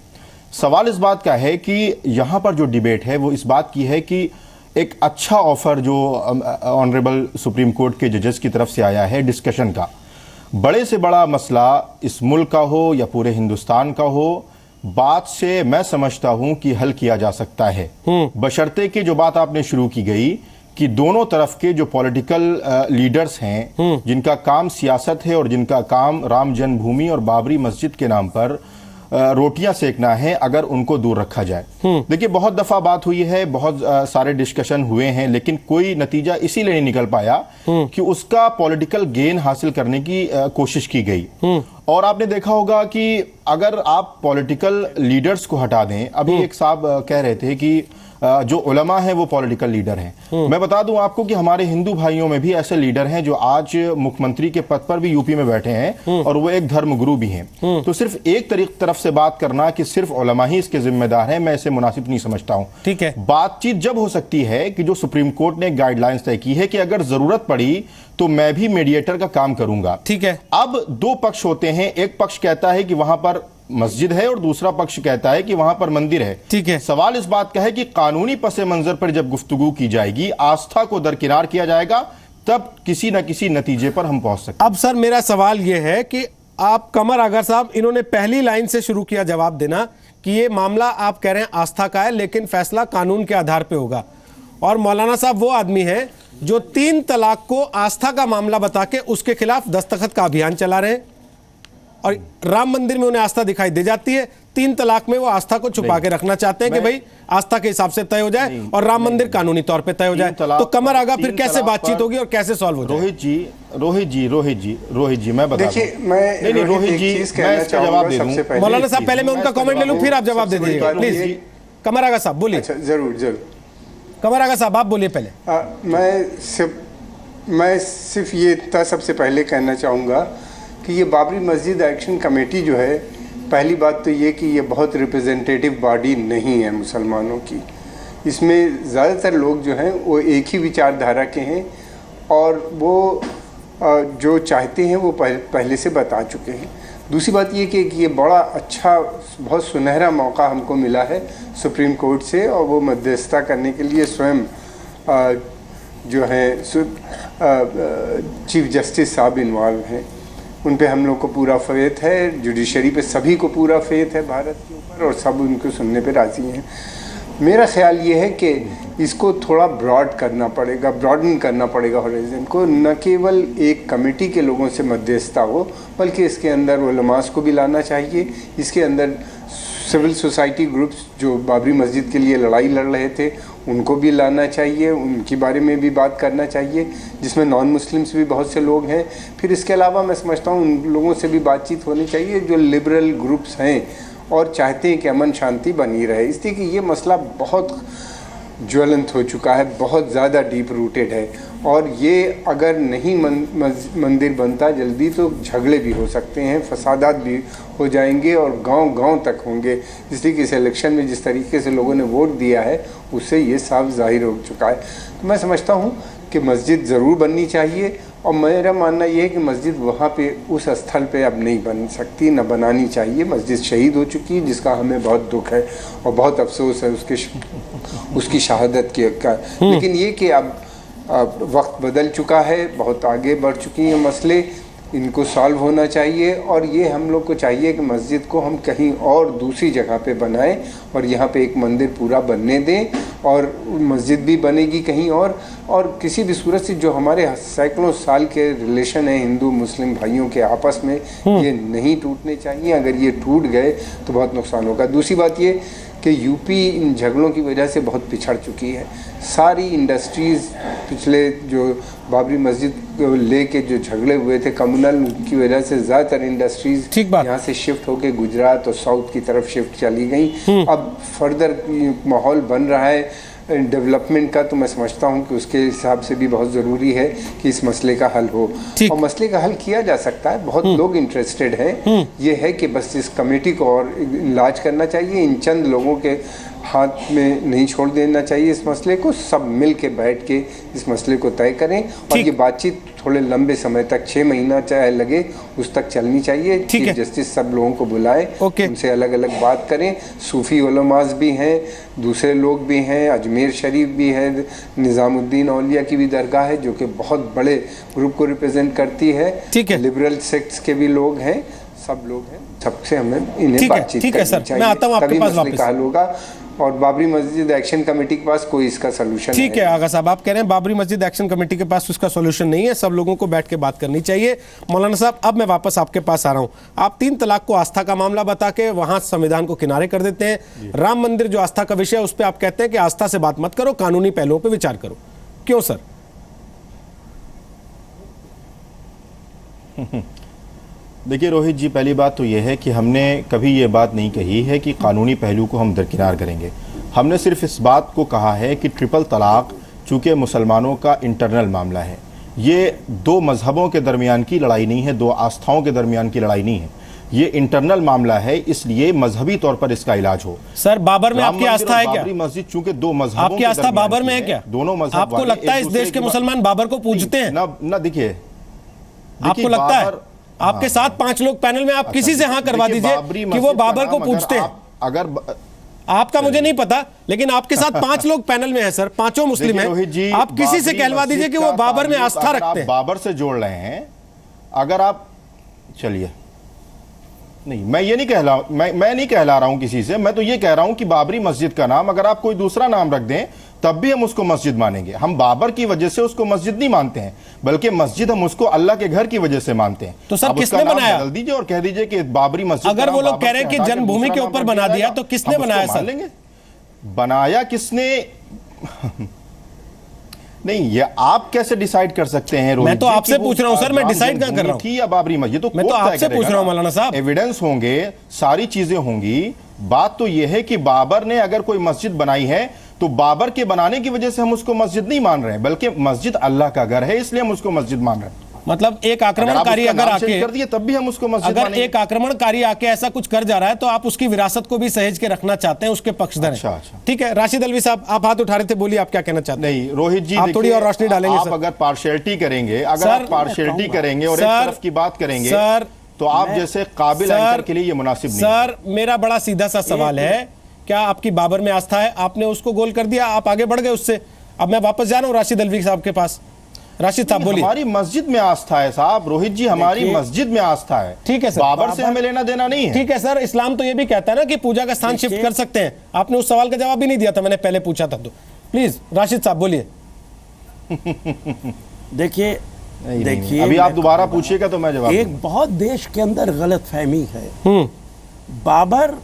सवाल इस बात का है कि यहाँ पर जो डिबेट है वो इस बात की है कि एक अच्छा ऑफ़र जो ऑनरेबल सुप्रीम कोर्ट के जजेस की तरफ से आया है डिस्कशन का, बड़े से बड़ा मसला इस मुल्क का हो या पूरे हिंदुस्तान का हो, बात से मैं समझता हूं कि हल किया जा सकता है, बशर्ते कि जो बात आपने शुरू की गई कि दोनों तरफ के जो पॉलिटिकल लीडर्स हैं, जिनका काम सियासत है और जिनका काम राम जन्मभूमि और बाबरी मस्जिद के नाम पर रोटियां सेकना है, अगर उनको दूर रखा जाए। देखिए, बहुत दफ़ा बात हुई है, बहुत सारे डिस्कशन हुए हैं, लेकिन कोई नतीजा इसीलिए नहीं निकल पाया कि उसका पॉलिटिकल गेन हासिल करने की कोशिश की गई। और आपने देखा होगा कि अगर आप पॉलिटिकल लीडर्स को हटा दें, अभी एक साहब कह रहे थे कि जो उलमा हैं वो पॉलिटिकल लीडर हैं। मैं बता दूं आपको कि हमारे हिंदू भाइयों में भी ऐसे लीडर हैं जो आज मुख्यमंत्री के पद पर भी यूपी में बैठे हैं और वो एक धर्मगुरु भी हैं। तो सिर्फ एक तरफ से बात करना कि सिर्फ उलमा ही इसके जिम्मेदार हैं, मैं इसे मुनासिब नहीं समझता हूं। ठीक है, बातचीत जब हो सकती है कि जो सुप्रीम कोर्ट ने गाइडलाइंस तय की है कि अगर जरूरत पड़ी तो मैं भी मीडिएटर का काम करूंगा। ठीक है, अब दो पक्ष होते हैं, एक पक्ष कहता है कि वहां पर मस्जिद है और दूसरा पक्ष कहता है कि वहां पर मंदिर है। ठीक है, सवाल इस बात का है कि कानूनी पस मंजर पर जब गुफ्तगू की जाएगी, आस्था को दरकिनार किया जाएगा, तब किसी न किसी नतीजे पर हम पहुंच सकते। अब सर मेरा सवाल यह है कि आप कमर आगर साहब, इन्होंने पहली लाइन से शुरू किया जवाब देना कि ये मामला आप कह रहे हैं आस्था का है लेकिन फैसला कानून के आधार पर होगा, और मौलाना साहब वो आदमी है जो 3 तलाक को आस्था का मामला बता के उसके खिलाफ दस्तखत का अभियान चला रहे हैं, और राम मंदिर में उन्हें आस्था दिखाई दे जाती है, 3 तलाक में वो आस्था को छुपा के रखना चाहते हैं कि भाई आस्था के हिसाब से तय हो जाए और राम मंदिर कानूनी तौर पे तय हो जाए। तो कमर आगा फिर कैसे बातचीत होगी और कैसे सॉल्व हो जाए? रोहित जी मैं बता देखिए, मैं रोहित जी मैं इसका जवाब दे दूं। मौलाना साहब पहले मैं उनका कमेंट ले लूं, फिर आप जवाब दे दीजिएगा प्लीज। कमर आगा साहब बोलिए। जरूर। कमर आगा साहब आप बोलिए पहले। मैं सिर्फ ये सबसे पहले कहना चाहूँगा कि ये बाबरी मस्जिद एक्शन कमेटी जो है, पहली बात तो ये कि ये बहुत रिप्रेजेंटेटिव बॉडी नहीं है मुसलमानों की। इसमें ज़्यादातर लोग जो हैं वो एक ही विचारधारा के हैं और वो जो चाहते हैं वो पहले से बता चुके हैं। दूसरी बात ये कि ये बड़ा अच्छा, बहुत सुनहरा मौका हमको मिला है सुप्रीम कोर्ट से, और वो मध्यस्थता करने के लिए स्वयं जो है चीफ जस्टिस साहब इन्वॉल्व हैं। उन पे हम लोग को पूरा फेथ है, जुडिशरी पे सभी को पूरा फेथ है भारत के ऊपर, और सब उनको सुनने पे राज़ी हैं। मेरा ख्याल ये है कि इसको थोड़ा ब्रॉडन करना पड़ेगा हॉरिज़न को, न केवल एक कमेटी के लोगों से मध्यस्थता हो, बल्कि इसके अंदर उलमास को भी लाना चाहिए, इसके अंदर सिविल सोसाइटी ग्रुप्स जो बाबरी मस्जिद के लिए लड़ाई लड़ रहे थे उनको भी लाना चाहिए, उनके बारे में भी बात करना चाहिए, जिसमें नॉन मुस्लिम्स भी बहुत से लोग हैं। फिर इसके अलावा मैं समझता हूँ उन लोगों से भी बातचीत होनी चाहिए जो लिबरल ग्रुप्स हैं और चाहते हैं कि अमन शांति बनी रहे, इसलिए कि ये मसला बहुत ज्वलंत हो चुका है, बहुत ज़्यादा डीप रूटेड है, और ये अगर नहीं मंदिर बनता जल्दी तो झगड़े भी हो सकते हैं, फसादात भी हो जाएंगे और गांव-गांव तक होंगे। इसलिए कि इस इलेक्शन में जिस तरीके से लोगों ने वोट दिया है उससे ये साफ जाहिर हो चुका है। तो मैं समझता हूँ कि मस्जिद ज़रूर बननी चाहिए, और मेरा मानना ये है कि मस्जिद वहाँ पे उस स्थल पे अब नहीं बन सकती, न बनानी चाहिए। मस्जिद शहीद हो चुकी है, जिसका हमें बहुत दुख है और बहुत अफसोस है उसकी शहादत का। लेकिन ये कि अब वक्त बदल चुका है, बहुत आगे बढ़ चुकी हैं मसले, इनको सॉल्व होना चाहिए, और ये हम लोग को चाहिए कि मस्जिद को हम कहीं और दूसरी जगह पे बनाएं और यहाँ पे एक मंदिर पूरा बनने दें, और मस्जिद भी बनेगी कहीं और किसी भी सूरत से जो हमारे सैकड़ों साल के रिलेशन है हिंदू मुस्लिम भाइयों के आपस में, ये नहीं टूटने चाहिए। अगर ये टूट गए तो बहुत नुकसान होगा। दूसरी बात ये कि यूपी इन झगड़ों की वजह से बहुत पिछड़ चुकी है। सारी इंडस्ट्रीज़ पिछले जो बाबरी मस्जिद को लेके जो झगड़े हुए थे कम्युनल की वजह से, ज़्यादातर इंडस्ट्रीज़ यहाँ से शिफ्ट होके गुजरात और साउथ की तरफ शिफ्ट चली गई। अब फर्दर माहौल बन रहा है डेवलपमेंट का, तो मैं समझता हूँ कि उसके हिसाब से भी बहुत ज़रूरी है कि इस मसले का हल हो, और मसले का हल किया जा सकता है। बहुत लोग इंटरेस्टेड हैं, ये है कि बस इस कमेटी को और इलाज करना चाहिए, इन चंद लोगों के हाथ में नहीं छोड़ देना चाहिए इस मसले को। सब मिल के बैठ के इस मसले को तय करें, और ये बातचीत थोड़े लंबे समय तक, 6 महीना चाहे लगे, उस तक चलनी चाहिए। चीफ जस्टिस सब लोगों को बुलाएं, उनसे अलग अलग बात करें। सूफी उलमास भी हैं, दूसरे लोग भी हैं, अजमेर शरीफ भी है, निज़ामुद्दीन औलिया की भी दरगाह है जो कि बहुत बड़े ग्रुप को रिप्रेजेंट करती है, लिबरल सेक्ट्स के भी लोग हैं, सब लोग हैं, सबसे हमें इन्हें बातचीत करनी चाहिए, मैं आता हूं आपके पास वापस। हल होगा। और बाबरी मस्जिद एक्शन कमेटी के पास कोई इसका सलूशन ठीक है आगा साहब, आप कह रहे हैं बाबरी मस्जिद एक्शन कमेटी के पास उसका सॉल्यूशन नहीं है, सब लोगों को बैठ के बात करनी चाहिए। मौलाना साहब अब मैं वापस आपके पास आ रहा हूं। आप 3 तलाक को आस्था का मामला बता के वहां संविधान को किनारे कर देते हैं। राम मंदिर जो आस्था का विषय है उस पर आप कहते हैं कि आस्था से बात मत करो, कानूनी पहलुओं पर विचार करो। क्यों सर? देखिए रोहित जी, पहली बात तो यह है कि हमने कभी ये बात नहीं कही है कि कानूनी पहलू को हम दरकिनार करेंगे। हमने सिर्फ इस बात को कहा है कि ट्रिपल तलाक चूंकि मुसलमानों का इंटरनल मामला है, ये दो मजहबों के दरमियान की लड़ाई नहीं है, दो आस्थाओं के दरमियान की लड़ाई नहीं है, ये इंटरनल मामला है, इसलिए मजहबी तौर पर इसका इलाज हो। सर बाबर में आपकी आस्था है क्या? बाबरी मस्जिद चूंकि दो मजहबों आपकी आस्था बाबर में है क्या? दोनों मजहब आपको लगता है इस देश के मुसलमान बाबर को पूजते हैं? ना देखिए, आपको लगता है? आपके साथ 5 लोग पैनल में, आप किसी से हाँ करवा दीजिए कि वो बाबर को पूजते हैं। अगर आपका मुझे नहीं पता, लेकिन आपके साथ 5 लोग पैनल में हैं सर, पांचों मुस्लिम हैं, आप किसी से कहलवा दीजिए कि वो बाबर में आस्था रखते हैं। बाबर से जोड़ रहे हैं, अगर आप चलिए, नहीं मैं ये नहीं कहला, मैं नहीं कहला रहा हूं किसी से, मैं तो ये कह रहा हूं कि बाबरी मस्जिद का नाम अगर आप कोई दूसरा नाम रख दें तब भी हम उसको मस्जिद मानेंगे। हम बाबर की वजह से उसको मस्जिद नहीं मानते हैं, बल्कि मस्जिद हम उसको अल्लाह के घर की वजह से मानते हैं। तो सर किसने बनाया? बदल दीजिए और कह दीजिए कि बाबरी मस्जिद। अगर वो लोग कह रहे हैं कि जन्मभूमि के ऊपर बना दिया तो किसने बनाया सर? बनाया किसने? नहीं, ये आप कैसे डिसाइड कर सकते हैं? मैं तो आपसे पूछ रहा हूं सर, मैं डिसाइड कहां कर रहा हूं? थी या बाबरी मस्जिद, तो मैं तो आपसे पूछ रहा हूं मौलाना साहब। एविडेंस होंगे, सारी चीजें होंगी। बात तो यह है कि बाबर ने अगर कोई मस्जिद बनाई है तो बाबर के बनाने की वजह से हम उसको मस्जिद नहीं मान रहे हैं, बल्कि मस्जिद अल्लाह का घर है, इसलिए हम उसको मस्जिद मान रहे हैं। मतलब एक आक्रमणकारी अगर आके कर दिए तब भी हम उसको मस्जिद अगर एक आक्रमणकारी आके ऐसा कुछ कर जा रहा है तो आप उसकी विरासत को भी सहेज के रखना चाहते हैं, उसके पक्षधर हैं। अच्छा। ठीक है, राशिद अलवी साहब आप हाथ उठा रहे थे, बोलिए आप क्या कहना चाहते हैं? नहीं रोहित जी, आप थोड़ी और रोशनी डालेंगे आप सर। अगर पार्शियलिटी करेंगे, अगर आप पार्शियलिटी करेंगे और एक तरफ की बात करेंगे सर, तो आप जैसे काबिल एंकर के लिए ये मुनासिब नहीं। सर मेरा बड़ा सीधा सा सवाल है, क्या आपकी बाबर में आस्था है? आपने उसको गोल कर दिया, आप आगे बढ़ गए उससे। अब मैं वापस जा रहा हूं राशिद अलवी साहब के पास। राशिद साहब बोलिए। हमारी मस्जिद में आस्था है साहब, रोहित जी हमारी मस्जिद में आस्था है। ठीक है सर, बाबर से हमें लेना देना नहीं है। ठीक है सर, इस्लाम तो ये भी कहता है ना कि पूजा का स्थान शिफ्ट कर सकते हैं। आपने उस सवाल का जवाब भी नहीं दिया था, मैंने पहले पूछा था। तो प्लीज राशिद साहब बोलिए। देखिए अभी आप दोबारा पूछिएगा तो मैं जवाब। एक बहुत देश के अंदर गलत फहमी है। बाबर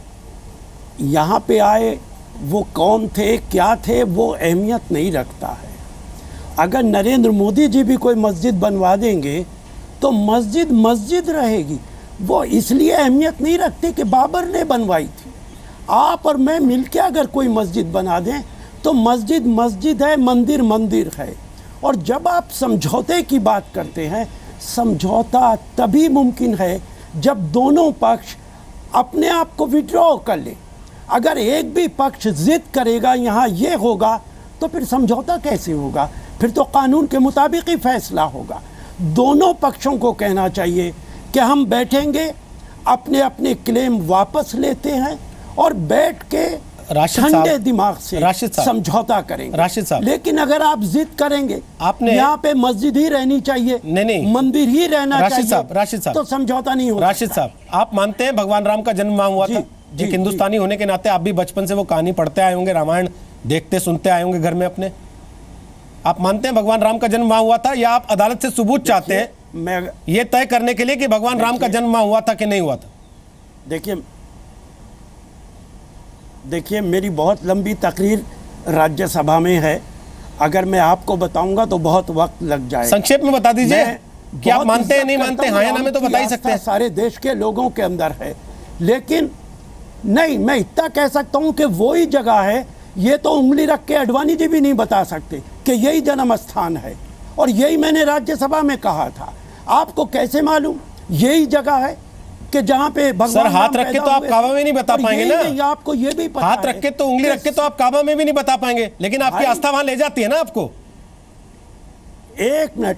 यहाँ पे आए, वो कौन थे क्या थे वो अहमियत नहीं रखता है। अगर नरेंद्र मोदी जी भी कोई मस्जिद बनवा देंगे तो मस्जिद मस्जिद रहेगी, वो इसलिए अहमियत नहीं रखती कि बाबर ने बनवाई थी। आप और मैं मिलकर अगर कोई मस्जिद बना दें तो मस्जिद मस्जिद है, मंदिर मंदिर है। और जब आप समझौते की बात करते हैं, समझौता तभी मुमकिन है जब दोनों पक्ष अपने आप को विड्रॉ कर ले। अगर एक भी पक्ष जिद करेगा यहाँ ये होगा तो फिर समझौता कैसे होगा? फिर तो कानून के मुताबिक ही फैसला होगा। दोनों पक्षों को कहना चाहिए कि हम बैठेंगे, अपने अपने क्लेम वापस लेते हैं और बैठ के ठंडे दिमाग से समझौता करेंगे। राशिद साहब, लेकिन अगर आप जिद करेंगे आपने यहाँ पे मस्जिद ही रहनी चाहिए, नहीं मंदिर ही रहना चाहिए, राशिद साहब तो समझौता नहीं होगा। राशिद साहब, आप मानते हैं भगवान राम का जन्म वहां हुआ था? एक हिंदुस्तानी होने के नाते आप भी बचपन से वो कहानी पढ़ते आए होंगे, रामायण देखते सुनते आए होंगे घर में अपने। आप मानते हैं भगवान राम का जन्म वहां हुआ था, या आप अदालत से सबूत चाहते हैं मैं ये तय करने के लिए कि भगवान राम का जन्म वहां हुआ था कि नहीं हुआ था? देखिए मेरी बहुत लंबी तकरीर राज्यसभा में है, अगर मैं आपको बताऊंगा तो बहुत वक्त लग जाएगा। संक्षेप में बता दीजिए कि आप मानते हैं नहीं मानते, हाँ या ना में तो बता ही सकते हैं। सारे देश के लोगों के अंदर है, लेकिन नहीं, मैं इतना कह सकता हूं कि वो ही जगह है, ये तो उंगली रख के अडवाणी जी भी नहीं बता सकते कि यही जन्म स्थान है, और यही मैंने राज्यसभा में कहा था। आपको कैसे मालूम यही जगह है कि जहां पे भगवान सर हाथ रख के तो आप काबा में नहीं बता पाएंगे ना। आपको ये भी पता हाथ रख के तो उंगली रख के तो आप काबा में भी नहीं बता पाएंगे, लेकिन आपकी आस्था वहां ले जाती है ना आपको। एक मिनट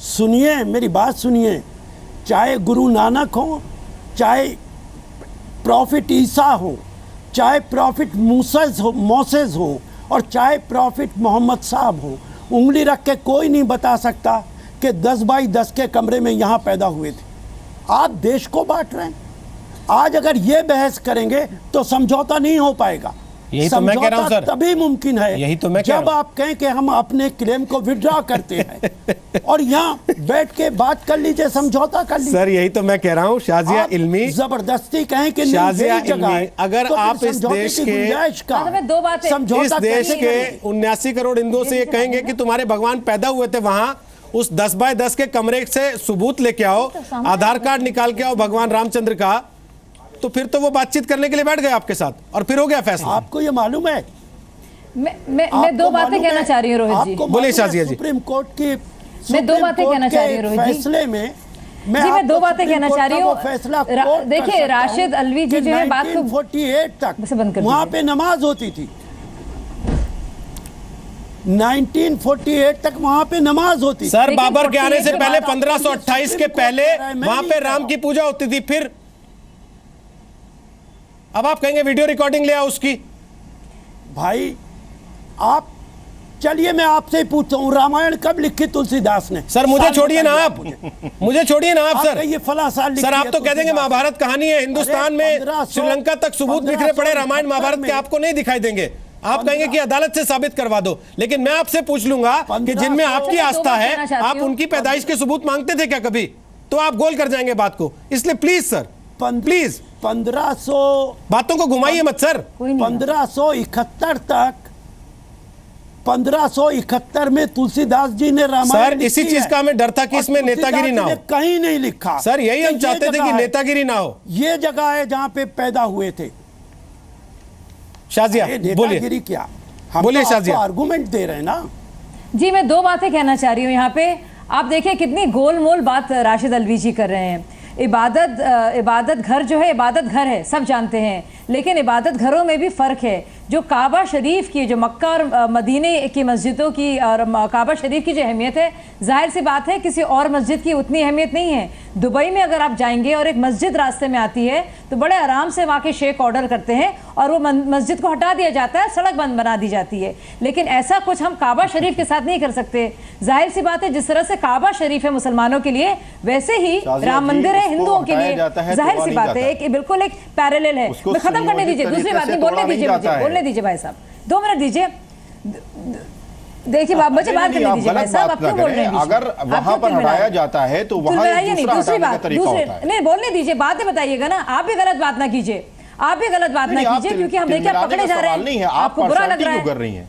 सुनिए, मेरी बात सुनिए। चाहे गुरु नानक हो, चाहे प्रॉफिट ईसा हो, चाहे प्रॉफिट मोसेस हो, और चाहे प्रॉफिट मोहम्मद साहब हो, उंगली रख के कोई नहीं बता सकता कि 10 बाई 10 के कमरे में यहाँ पैदा हुए थे। आप देश को बांट रहे हैं। आज अगर ये बहस करेंगे तो समझौता नहीं हो पाएगा। यही तो मैं कह रहा हूं सर, तभी मुमकिन है यही तो मैं जब आप कहें कि हम अपने क्लेम को विड्रॉ करते हैं और यहाँ बैठ के बात कर लीजिए, समझौता कर लीजिए। सर यही तो मैं कह रहा हूँ। शाजिया इल्मी जबरदस्ती कहें कि शाजिया इल्मी, अगर तो आप इस देश के 79 करोड़ हिंदुओं से ये कहेंगे कि तुम्हारे भगवान पैदा हुए थे वहां, उस 10 बाय 10 के कमरे से सबूत लेके आओ, आधार कार्ड निकाल के आओ भगवान रामचंद्र का, तो फिर तो वो बातचीत करने के लिए बैठ गए आपके साथ और फिर हो गया फैसला। आपको ये मालूम है, मैं दो बातें कहना चाह रही हूँ रोहित जी। बोलिए शाजिया जी। सुप्रीम कोर्ट की मैं दो बातें कहना चाह रही हूँ रोहित जी। फैसले में मैं दो बातें कहना चाह रही हूँ। देखिए राशिद अल्वी जी जो है बात को 1948 तक वहाँ पे नमाज होती थी। 1948 तक वहाँ पे नमाज होती थी। सर बाबर के आने से पहले 1528 के पहले वहाँ पे राम की पूजा होती थी। फिर अब आप कहेंगे वीडियो रिकॉर्डिंग ले आओ उसकी। भाई आप चलिए मैं आपसे ही पूछता हूँ, रामायण कब लिखी तुलसीदास ने? सर मुझे छोड़िए ना आप, मुझे छोड़िए ना आप सर। ये फला साल सर आप तो कह देंगे महाभारत कहानी है, हिंदुस्तान में श्रीलंका तक सबूत बिखरे पड़े रामायण महाभारत के आपको नहीं दिखाई देंगे। आप कहेंगे कि अदालत से साबित करवा दो, लेकिन मैं आपसे पूछ लूंगा कि जिनमें आपकी आस्था है आप उनकी पैदाइश के सबूत मांगते थे क्या कभी? तो आप गोल कर जाएंगे बात को। इसलिए प्लीज सर, प्लीज 1500 बातों को घुमाइए मत सर। 1571 तक 1571 में तुलसीदास जी ने रामायण सर इसी चीज का हमें डर था कि इसमें नेतागिरी ना हो। कहीं नहीं लिखा सर, यही हम चाहते थे कि नेतागिरी ना हो। ये जगह है जहां पे पैदा हुए थे। शाजिया बोलिए क्या, बोलिए शाजिया। आर्गुमेंट दे रहे हैं ना जी। मैं दो बातें कहना चाह रही हूँ यहाँ पे। आप देखिए कितनी गोलमोल बात राशिद अल्वी जी कर रहे हैं। इबादत घर जो है इबादत घर है, सब जानते हैं, लेकिन इबादत घरों में भी फ़र्क है। जो काबा शरीफ की, जो मक्का और मदीने की मस्जिदों की और काबा शरीफ की जो अहमियत है, जाहिर सी बात है किसी और मस्जिद की उतनी अहमियत नहीं है। दुबई में अगर आप जाएंगे और एक मस्जिद रास्ते में आती है तो बड़े आराम से वहाँ के शेख ऑर्डर करते हैं और वो मस्जिद को हटा दिया जाता है, सड़क बंद बना दी जाती है। लेकिन ऐसा कुछ हम काबा शरीफ के साथ नहीं कर सकते। जाहिर सी बात है जिस तरह से काबा शरीफ है मुसलमानों के लिए, वैसे ही राम मंदिर है हिंदुओं के लिए। जाहिर सी बात है बिल्कुल एक पैरेलल है। मैं खत्म करने दीजिए, दूसरी बात नहीं बोलने दीजिए, मुझे बोलने दीजिए भाई साहब, 2 मिनट दीजिए। देखिए मुझे बात करने दीजिए भाई साहब, आप क्यों बोल रहे हैं? अगर वहां पर हटाया जाता है तो वहां दूसरी बात नहीं बोलने दीजिए, बातें बताइएगा ना। आप भी गलत बात ना कीजिए, आप भी गलत बात ना कीजिए, क्योंकि हम देखिए पकड़े जा रहे हैं। आपको बुरा लग रहा है,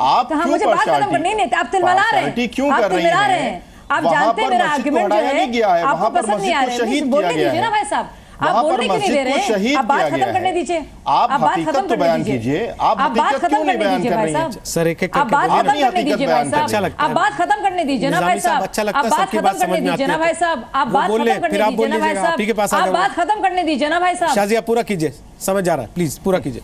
आप मुझे बात खत्म करनी नहीं, आप तिलमिला रहे हैं, आप तिलमिला रहे हैं। आप जानते हैं मेरा आर्गुमेंट जो है आपको पसंद नहीं आ रहा है। बोलने दीजिए ना भाई साहब, आप बोलने क्यों नहीं दे रहे हैं? आप बात खत्म करने दीजिए, आप बात खत्म करने दीजिए, आप बात खत्म करने दीजिए भाई साहब। सर एक आप बात खत्म करने दीजिए भाई साहब, आप बात खत्म करने दीजिए ना भाई साहब, आप बात खत्म करने दीजिए ना भाई साहब, आप बात खत्म करने दीजिए ना भाई साहब, आप बात खत्म करने दीजिए ना भाई साहब। शाजिया पूरा कीजिए, समझ आ रहा है, प्लीज पूरा कीजिए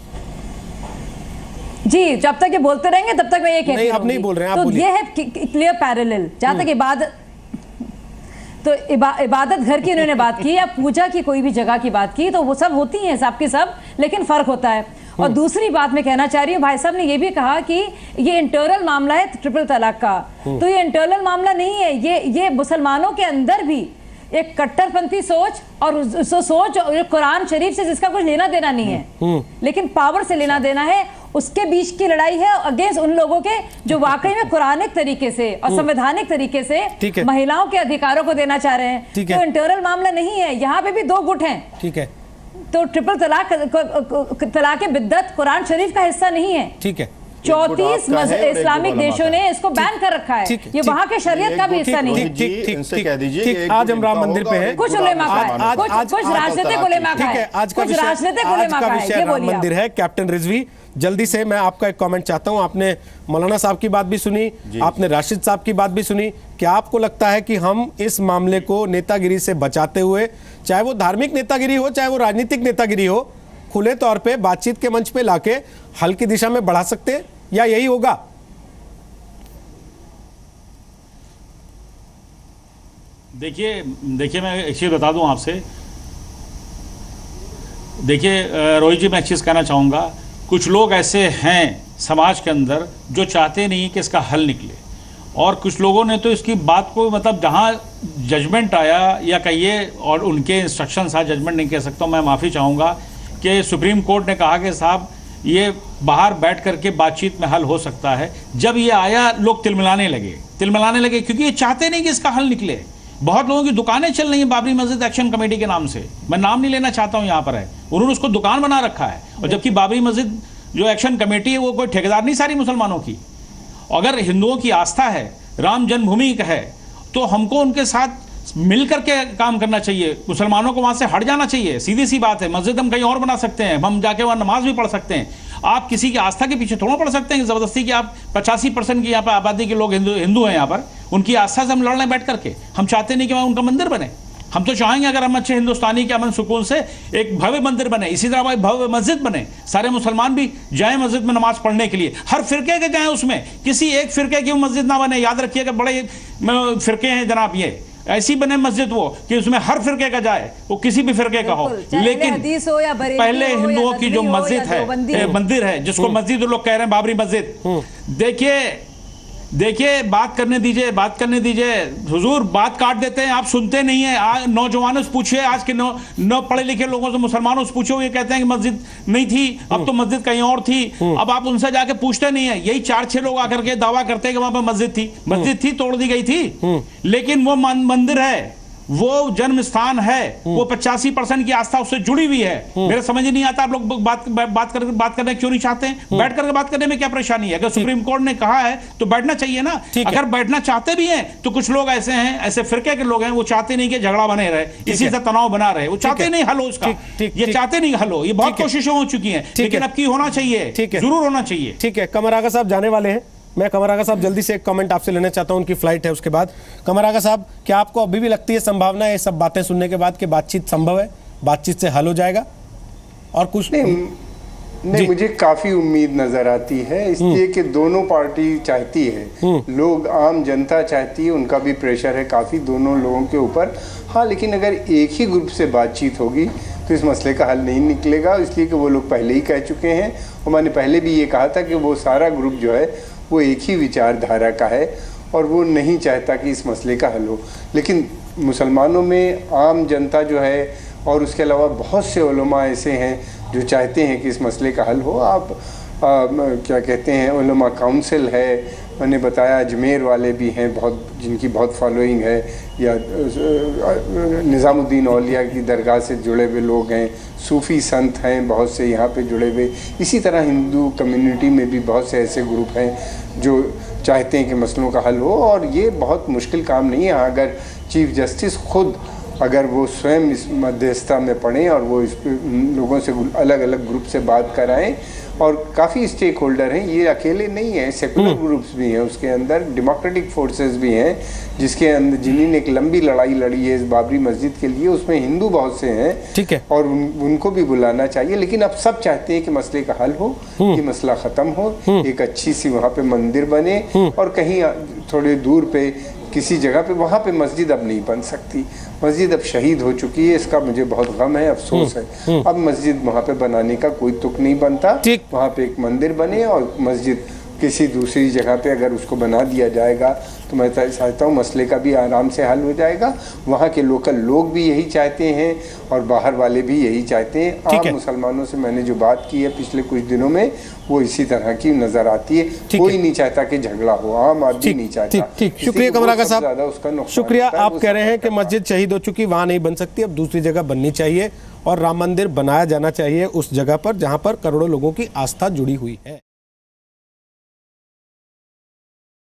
जी। जब तक ये बोलते रहेंगे तब तक मैं ये कहती नहीं, आप नहीं बोल रहे हैं, आप बोलिए। तो ये है क्लियर पैरेलल। जहां तक इबादत, तो इबादत घर की उन्होंने बात की या पूजा की कोई भी जगह की बात की, तो वो सब होती हैं सब के सब, लेकिन फर्क होता है। और दूसरी बात मैं कहना चाह रही हूँ, भाई साहब ने ये भी कहा कि ये इंटरनल मामला है ट्रिपल तलाक का, तो ये इंटरनल मामला नहीं है। ये मुसलमानों के अंदर भी एक कट्टरपंथी सोच और सोच कुरान शरीफ से जिसका कुछ लेना देना नहीं है, लेकिन पावर से लेना देना है, उसके बीच की लड़ाई है अगेंस्ट उन लोगों के जो वाकई में कुरानिक तरीके से और संवैधानिक तरीके से महिलाओं के अधिकारों को देना चाह रहे हैं। तो इंटरनल मामला नहीं है, यहाँ पे भी 2 गुट हैं। ठीक है, तो ट्रिपल तलाक बिद्दत कुरान शरीफ का हिस्सा नहीं है। ठीक है, 34 इस्लामिक देशों ने इसको बैन कर रखा है, ये वहाँ के शरीयत का भी हिस्सा नहीं है। ठीक, आज हम राम मंदिर पे हैं। कुछ उलेमा का है, कुछ राजनीतिक उलेमा का है, कुछ राजनीतिक उलेमा का है। ये बोलिए मंदिर है। कैप्टन रिजवी, जल्दी से मैं आपका एक कमेंट चाहता हूं। आपने मौलाना साहब की बात भी सुनी, आपने राशिद साहब की बात भी सुनी। क्या आपको लगता है कि हम इस मामले को नेतागिरी से बचाते हुए, चाहे वो धार्मिक नेतागिरी हो चाहे वो राजनीतिक नेतागिरी हो, खुले तौर पे बातचीत के मंच पे लाके हल की दिशा में बढ़ा सकते हैं, या यही होगा? देखिए मैं एक चीज़ बता दूं आपसे। देखिए रोहित जी, मैं एक चीज़ कहना चाहूँगा, कुछ लोग ऐसे हैं समाज के अंदर जो चाहते नहीं कि इसका हल निकले, और कुछ लोगों ने तो इसकी बात को मतलब जहाँ जजमेंट आया या कहिए और उनके इंस्ट्रक्शंस आए, जजमेंट नहीं कह सकता, मैं माफ़ी चाहूँगा कि सुप्रीम कोर्ट ने कहा कि साहब ये बाहर बैठ करके बातचीत में हल हो सकता है। जब ये आया लोग तिलमिलाने लगे क्योंकि ये चाहते नहीं कि इसका हल निकले। बहुत लोगों की दुकानें चल रही हैं बाबरी मस्जिद एक्शन कमेटी के नाम से, मैं नाम नहीं लेना चाहता हूं, यहाँ पर है, उन्होंने उसको दुकान बना रखा है। और जबकि बाबरी मस्जिद जो एक्शन कमेटी है वो कोई ठेकेदार नहीं सारी मुसलमानों की। अगर हिंदुओं की आस्था है, राम जन्मभूमि है, तो हमको उनके साथ मिल करके काम करना चाहिए, मुसलमानों को वहाँ से हट जाना चाहिए। सीधी सी बात है, मस्जिद हम कहीं और बना सकते हैं, हम जाके वहाँ नमाज भी पढ़ सकते हैं। आप किसी की आस्था के पीछे थोड़ा पढ़ सकते हैं कि ज़बरदस्ती कि आप 85% की यहाँ पर आबादी के लोग हिंदू हैं यहाँ पर, उनकी आस्था से हम लड़ लें बैठ करके। हम चाहते नहीं कि वहाँ उनका मंदिर बने। हम तो चाहेंगे अगर हम अच्छे हिंदुस्तानी के अमन सुकून से एक भव्य मंदिर बने, इसी तरह भाई भव्य मस्जिद बने, सारे मुसलमान भी जाएं मस्जिद में नमाज पढ़ने के लिए, हर फिरके के जाएं, उसमें किसी एक फिरके की मस्जिद ना बने। याद रखिएगा, बड़े फिरके हैं जनाब, ये ऐसी बने मस्जिद वो कि उसमें हर फिरके का जाए, वो किसी भी फिरके का हो, लेकिन पहले हिंदुओं की जो मस्जिद है, मंदिर है, जिसको मस्जिद लोग कह रहे हैं बाबरी मस्जिद, देखिए बात करने दीजिए हुजूर, बात काट देते हैं, आप सुनते नहीं है। नौजवानों से पूछिए, आज के नौ पढ़े लिखे लोगों से, मुसलमानों से पूछो, ये कहते हैं कि मस्जिद नहीं थी, अब तो मस्जिद कहीं और थी। अब आप उनसे जाके पूछते नहीं है, यही 4-6 लोग आकर के दावा करते हैं कि वहां पर मस्जिद थी, तोड़ दी गई थी, लेकिन वो मंदिर है, वो जन्म स्थान है, वो 85% की आस्था उससे जुड़ी हुई है। मेरे समझ नहीं आता आप लोग बात करने क्यों नहीं चाहते हैं? बैठ करके बात करने में क्या परेशानी है? अगर सुप्रीम कोर्ट ने कहा है तो बैठना चाहिए ना। अगर बैठना चाहते भी हैं तो कुछ लोग ऐसे हैं, ऐसे फिरके के लोग हैं, वो चाहते नहीं कि झगड़ा बने रहे, इसी से तनाव बना रहे, वो चाहते नहीं हल हो उसका, ये चाहते नहीं हल हो। ये बहुत कोशिशें हो चुकी हैं, लेकिन अब की होना चाहिए, जरूर होना चाहिए। ठीक है, कमर आगा साहब जाने वाले हैं। मैं कमर आगा साहब जल्दी से एक कमेंट आपसे लेना चाहता हूं, उनकी फ्लाइट है उसके बाद। कमर आगा साहब, क्या आपको अभी भी लगती है संभावना है ये सब बातें सुनने के बाद कि बातचीत संभव है, बातचीत से हल हो जाएगा? और कुछ नहीं, मुझे काफी उम्मीद नजर आती है, इसलिए कि दोनों पार्टी चाहती है, लोग, आम जनता चाहती है, उनका भी प्रेशर है काफी दोनों लोगों के ऊपर। हाँ, लेकिन अगर एक ही ग्रुप से बातचीत होगी तो इस मसले का हल नहीं निकलेगा, इसलिए कि वो लोग पहले ही कह चुके हैं, और मैंने पहले भी ये कहा था कि वो सारा ग्रुप जो है वो एक ही विचारधारा का है और वो नहीं चाहता कि इस मसले का हल हो। लेकिन मुसलमानों में आम जनता जो है, और उसके अलावा बहुत से उलमा ऐसे हैं जो चाहते हैं कि इस मसले का हल हो। आप क्या कहते हैं, उलमा काउंसिल है, मैंने बताया अजमेर वाले भी हैं बहुत, जिनकी बहुत फॉलोइंग है, या निज़ामुद्दीन औलिया की दरगाह से जुड़े हुए लोग हैं, सूफ़ी संत हैं बहुत से यहाँ पे जुड़े हुए। इसी तरह हिंदू कम्युनिटी में भी बहुत से ऐसे ग्रुप हैं जो चाहते हैं कि मसलों का हल हो, और ये बहुत मुश्किल काम नहीं है। अगर चीफ जस्टिस खुद, अगर वो स्वयं इस मध्यस्थता में पढ़ें और वो इस लोगों से अलग अलग ग्रुप से बात कराएं, और काफ़ी स्टेक होल्डर हैं, ये अकेले नहीं हैं, सेकुलर ग्रुप्स भी हैं उसके अंदर, डेमोक्रेटिक फोर्सेस भी हैं जिसके अंदर, जिन्होंने एक लंबी लड़ाई लड़ी है इस बाबरी मस्जिद के लिए, उसमें हिंदू बहुत से हैं, ठीक है, और उनको भी बुलाना चाहिए। लेकिन अब सब चाहते हैं कि मसले का हल हो, कि मसला ख़त्म हो, एक अच्छी सी वहाँ पे मंदिर बने, और कहीं थोड़े दूर पे किसी जगह पे, वहाँ पे मस्जिद अब नहीं बन सकती, मस्जिद अब शहीद हो चुकी है, इसका मुझे बहुत गम है, अफसोस है। अब मस्जिद वहाँ पे बनाने का कोई तुक नहीं बनता, वहाँ पे एक मंदिर बने, और मस्जिद किसी दूसरी जगह पे अगर उसको बना दिया जाएगा तो मैं चाहता हूँ मसले का भी आराम से हल हो जाएगा। वहाँ के लोकल लोग भी यही चाहते हैं और बाहर वाले भी यही चाहते हैं। आम मुसलमानों से मैंने जो बात की है पिछले कुछ दिनों में, वो इसी तरह की नजर आती है। कोई नहीं चाहता कि झगड़ा हो, आम आदमी नहीं चाहता। ठीक, शुक्रिया कमर आगा साहब, शुक्रिया। आप कह रहे हैं कि मस्जिद शहीद हो चुकी, वहाँ नहीं बन सकती, अब दूसरी जगह बननी चाहिए और राम मंदिर बनाया जाना चाहिए उस जगह पर जहाँ पर करोड़ों लोगों की आस्था जुड़ी हुई है।